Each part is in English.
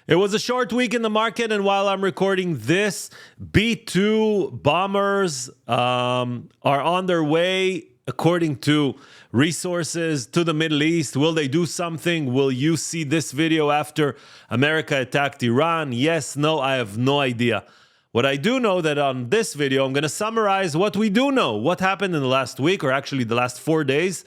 It was a short week in the market, and while I'm recording this, B-2 bombers are on their way, according to resources, to the Middle East. Will they do something? Will you see this video after America attacked Iran? Yes, no, I have no idea. What I do know that on this video, I'm going to summarize what we do know, what happened in the last week, or actually the last 4 days.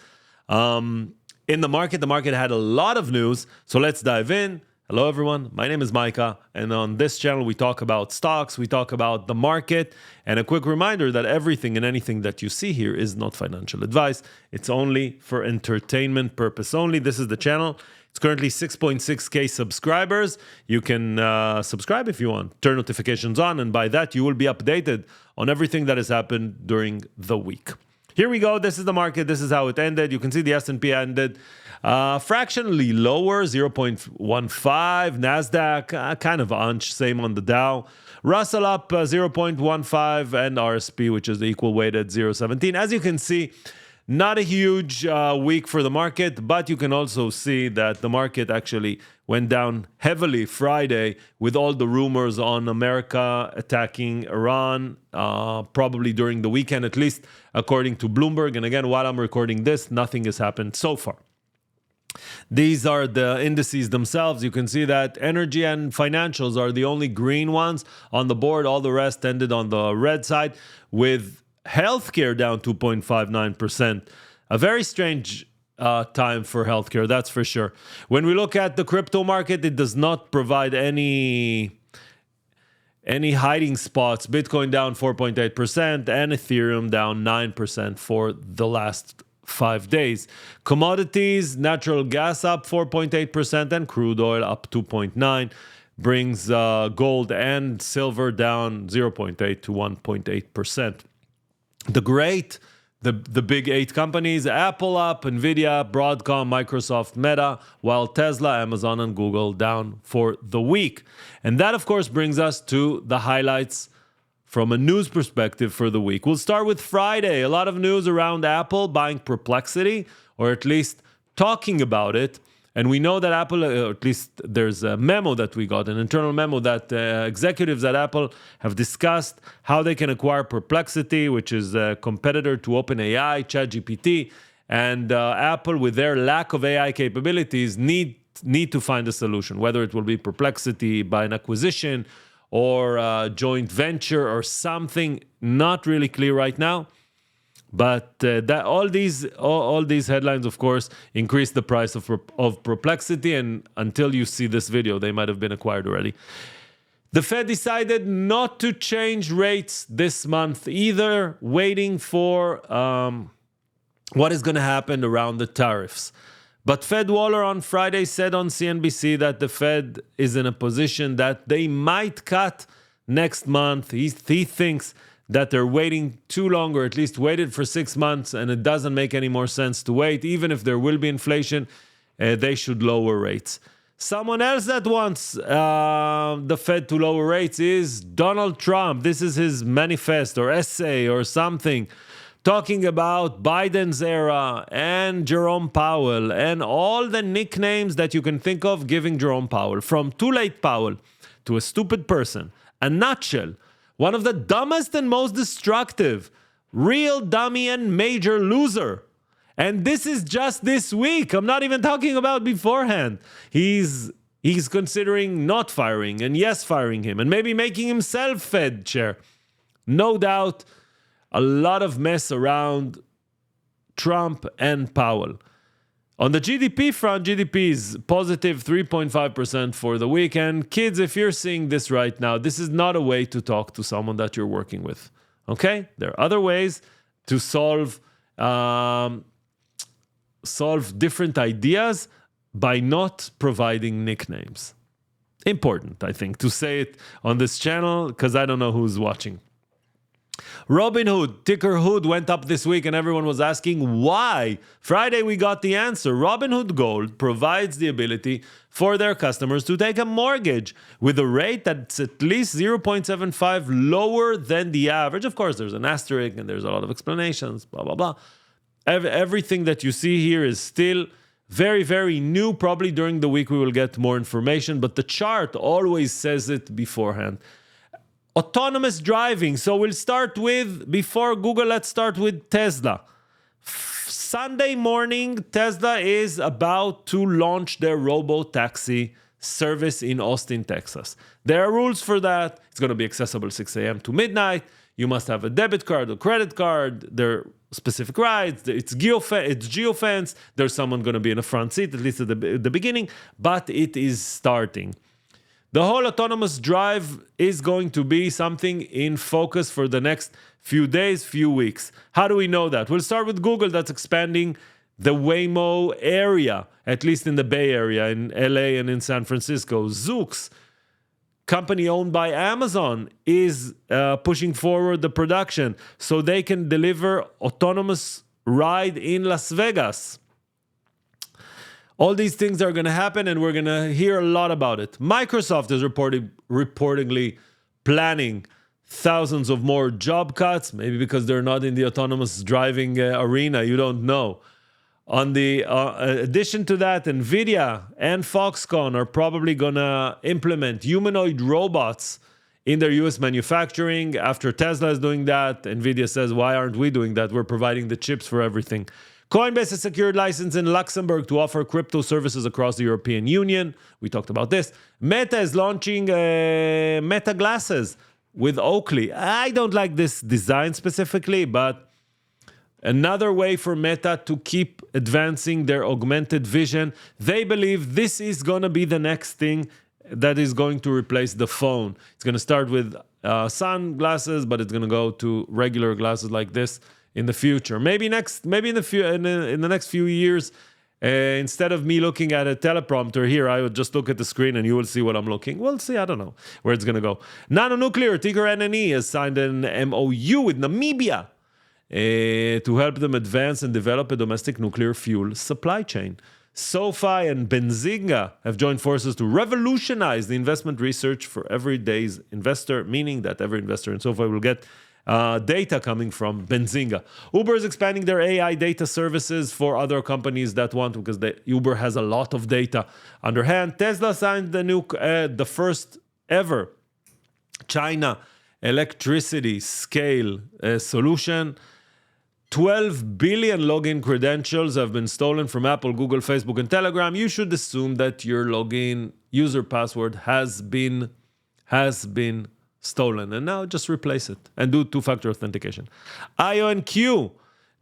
In the market had a lot of news, so let's dive in. Hello everyone, my name is Micha, and on this channel we talk about stocks, we talk about the market, and a quick reminder that everything and anything that you see here is not financial advice. It's only for entertainment purpose only. This is the channel. It's currently 6.6k subscribers. You can subscribe if you want, turn notifications on, and by that you will be updated on everything that has happened during the week. Here we go. This is the market. This is how it ended. You can see the S&P ended fractionally lower, 0.15. NASDAQ, kind of hunch. Same on the Dow. Russell up 0.15, and RSP, which is the equal weighted 0.17. As you can see, not a huge week for the market, but you can also see that the market actually went down heavily Friday with all the rumors on America attacking Iran, probably during the weekend, at least according to Bloomberg. And again, while I'm recording this, nothing has happened so far. These are the indices themselves. You can see that energy and financials are the only green ones on the board. All the rest ended on the red side, with healthcare down 2.59%. A very strange time for healthcare, that's for sure. When we look at the crypto market, it does not provide any hiding spots. Bitcoin down 4.8% and Ethereum down 9% for the last 5 days. Commodities, natural gas up 4.8% and crude oil up 2.9%. Brings gold and silver down 0.8 to 1.8%. The big 8 companies, Apple up, Nvda, Broadcom, Microsoft, Meta, while Tesla, Amazon, and Google down for the week. And that, of course, brings us to the highlights from a news perspective for the week. We'll start with Friday. A lot of news around Apple buying Perplexity, or at least talking about it. And we know that Apple, or at least there's a memo that we got, an internal memo that executives at Apple have discussed how they can acquire Perplexity, which is a competitor to OpenAI, ChatGPT, and Apple, with their lack of AI capabilities, need to find a solution, whether it will be Perplexity by an acquisition or a joint venture or something. Not really clear right now. But that all these headlines, of course, increase the price of Perplexity, and until you see this video, they might have been acquired already. The Fed decided not to change rates this month either, waiting for what is going to happen around the tariffs. But Fed Waller on Friday said on CNBC that the Fed is in a position that they might cut next month. He thinks that they're waiting too long, or at least waited for 6 months, and it doesn't make any more sense to wait. Even if there will be inflation, they should lower rates. Someone else that wants the Fed to lower rates is Donald Trump. This is his manifesto or essay or something, talking about Biden's era and Jerome Powell and all the nicknames that you can think of giving Jerome Powell, from Too Late Powell to a stupid person, a nutshell, one of the dumbest and most destructive, real dummy and major loser. And this is just this week. I'm not even talking about beforehand. He's considering not firing, and yes, firing him, and maybe making himself Fed chair. No doubt, a lot of mess around Trump and Powell. On the GDP front, GDP is positive 3.5% for the week. And kids, if you're seeing this right now, this is not a way to talk to someone that you're working with. Okay? There are other ways to solve different ideas by not providing nicknames. Important, I think, to say it on this channel, because I don't know who's watching. Robinhood, ticker Hood, went up this week, and everyone was asking why. Friday, we got the answer. Robinhood Gold provides the ability for their customers to take a mortgage with a rate that's at least 0.75 lower than the average. Of course, there's an asterisk, and there's a lot of explanations, blah, blah, blah. Everything that you see here is still Very, very new. Probably during the week we will get more information, but the chart always says it beforehand. Autonomous driving. So we'll start with, before Google, let's start with Tesla. Sunday morning, Tesla is about to launch their robo-taxi service in Austin, Texas. There are rules for that. It's going to be accessible 6 a.m. to midnight. You must have a debit card or credit card. There are specific rides. It's geofence. There's someone going to be in the front seat, at least at the beginning, but it is starting. The whole autonomous drive is going to be something in focus for the next few days, few weeks. How do we know that? We'll start with Google, that's expanding the Waymo area, at least in the Bay Area, in LA and in San Francisco. Zoox, company owned by Amazon, is pushing forward the production so they can deliver autonomous ride in Las Vegas. All these things are going to happen, and we're going to hear a lot about it. Microsoft is reportedly planning thousands of more job cuts, maybe because they're not in the autonomous driving arena. You don't know. On the addition to that, Nvda and Foxconn are probably going to implement humanoid robots in their US manufacturing. After Tesla is doing that, Nvda says, why aren't we doing that? We're providing the chips for everything. Coinbase has secured license in Luxembourg to offer crypto services across the European Union. We talked about this. Meta is launching Meta glasses with Oakley. I don't like this design specifically, but another way for Meta to keep advancing their augmented vision. They believe this is going to be the next thing that is going to replace the phone. It's going to start with sunglasses, but it's going to go to regular glasses like this in the future. Maybe in the next few years, instead of me looking at a teleprompter here, I would just look at the screen and you will see what I'm looking. We'll see. I don't know where it's going to go. Nanonuclear, ticker NNE, has signed an MOU with Namibia to help them advance and develop a domestic nuclear fuel supply chain. SoFi and Benzinga have joined forces to revolutionize the investment research for everyday's investor, meaning that every investor in SoFi will get data coming from Benzinga. Uber is expanding their AI data services for other companies that want, because Uber has a lot of data underhand. Tesla signed the first ever China electricity scale solution. 12 billion login credentials have been stolen from Apple, Google, Facebook, and Telegram. You should assume that your login user password has been stolen, and now just replace it and do two-factor authentication. IonQ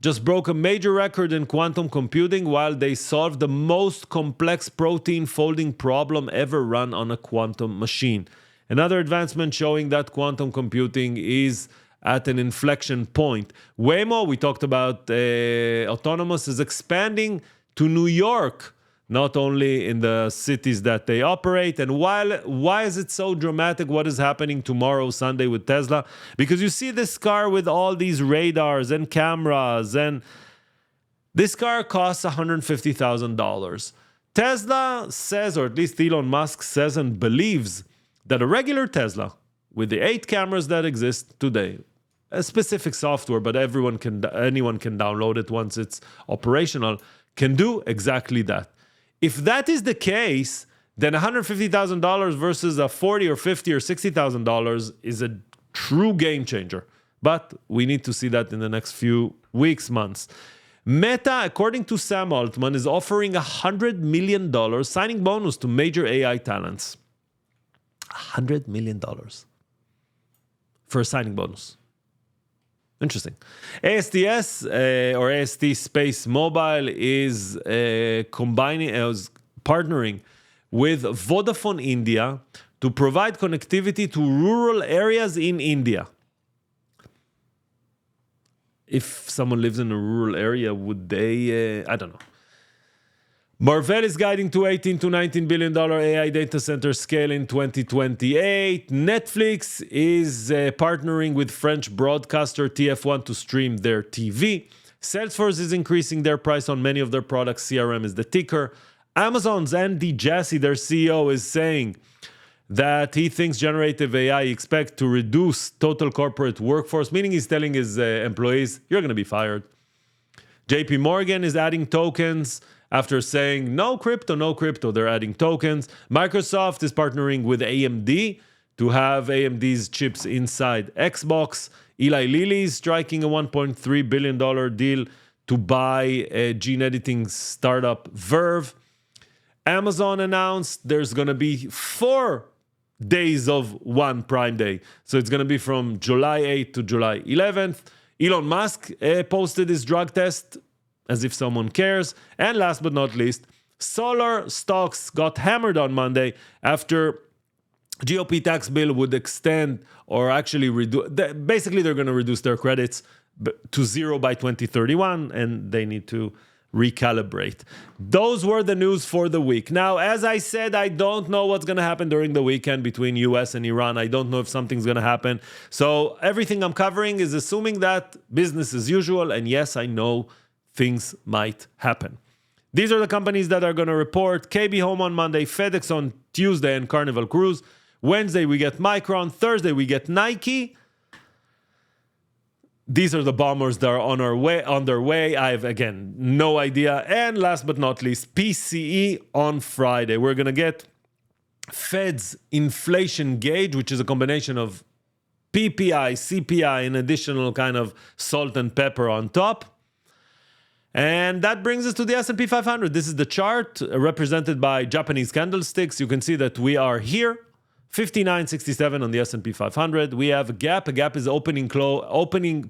just broke a major record in quantum computing while they solved the most complex protein folding problem ever run on a quantum machine. Another advancement showing that quantum computing is at an inflection point. Waymo, we talked about autonomous, is expanding to New York, not only in the cities that they operate. And why is it so dramatic? What is happening tomorrow, Sunday, with Tesla? Because you see this car with all these radars and cameras, and this car costs $150,000. Tesla says, or at least Elon Musk says and believes, that a regular Tesla with the 8 cameras that exist today, a specific software, but anyone can download it once it's operational, can do exactly that. If that is the case, then $150,000 versus a $40,000 or $50,000 or $60,000 is a true game changer. But we need to see that in the next few weeks, months. Meta, according to Sam Altman, is offering $100 million signing bonus to major AI talents. $100 million for a signing bonus. Interesting. ASTS or AST Space Mobile is partnering with Vodafone India to provide connectivity to rural areas in India. If someone lives in a rural area, would they? I don't know. Marvell is guiding to $18 to $19 billion AI data center scale in 2028. Netflix is partnering with French broadcaster TF1 to stream their TV. Salesforce is increasing their price on many of their products. CRM is the ticker. Amazon's Andy Jassy, their CEO, is saying that he thinks generative AI expect to reduce total corporate workforce, meaning he's telling his employees, you're going to be fired. JP Morgan is adding tokens after saying no crypto, they're adding tokens. Microsoft is partnering with AMD to have AMD's chips inside Xbox. Eli Lilly is striking a $1.3 billion deal to buy a gene editing startup Verve. Amazon announced there's going to be 4 days of one Prime Day. So it's going to be from July 8th to July 11th. Elon Musk posted his drug test, as if someone cares. And last but not least, solar stocks got hammered on Monday after GOP tax bill would extend or actually reduce. Basically, they're going to reduce their credits to 0 by 2031, and they need to recalibrate. Those were the news for the week. Now, as I said, I don't know what's going to happen during the weekend between US and Iran. I don't know if something's going to happen. So everything I'm covering is assuming that business as usual. And yes, I know things might happen. These are the companies that are going to report. KB Home on Monday, FedEx on Tuesday, and Carnival Cruise. Wednesday, we get Micron. Thursday, we get Nike. These are the bombers that are on their way. I have, again, no idea. And last but not least, PCE on Friday. We're going to get Fed's inflation gauge, which is a combination of PPI, CPI, and additional kind of salt and pepper on top. And that brings us to the S&P 500. This is the chart represented by Japanese candlesticks. You can see that we are here. 59.67 on the S&P 500. We have a gap. A gap is opening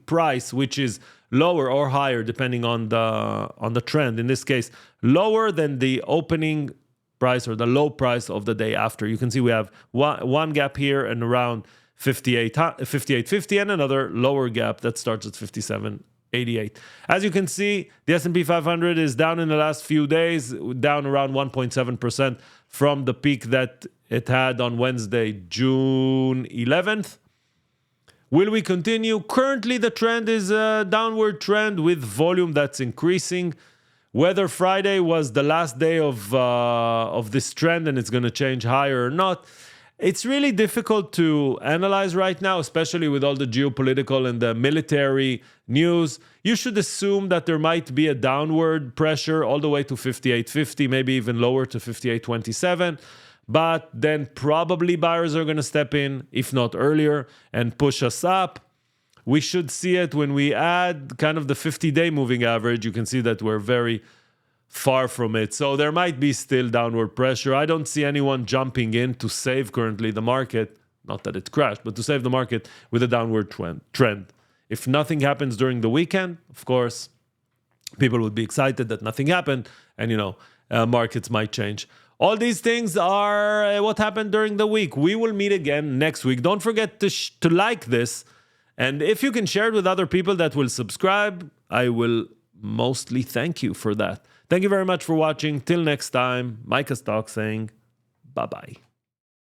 price, which is lower or higher depending on the trend. In this case, lower than the opening price or the low price of the day after. You can see we have one gap here and around 58.50 and another lower gap that starts at 57.88. As you can see, the S&P 500 is down in the last few days, down around 1.7% from the peak that it had on Wednesday, June 11th. Will we continue? Currently, the trend is a downward trend with volume that's increasing. Whether Friday was the last day of this trend and it's going to change higher or not, it's really difficult to analyze right now, especially with all the geopolitical and the military news. You should assume that there might be a downward pressure all the way to 58.50, maybe even lower to 58.27. But then probably buyers are going to step in, if not earlier, and push us up. We should see it when we add kind of the 50-day moving average. You can see that we're very far from it. So there might be still downward pressure. I don't see anyone jumping in to save currently the market. Not that it crashed, but to save the market with a downward trend. If nothing happens during the weekend, of course, people would be excited that nothing happened and, markets might change. All these things are what happened during the week. We will meet again next week. Don't forget to like this. And if you can share it with other people that will subscribe, I will mostly thank you for that. Thank you very much for watching. Till next time, Micha Stocks saying bye-bye.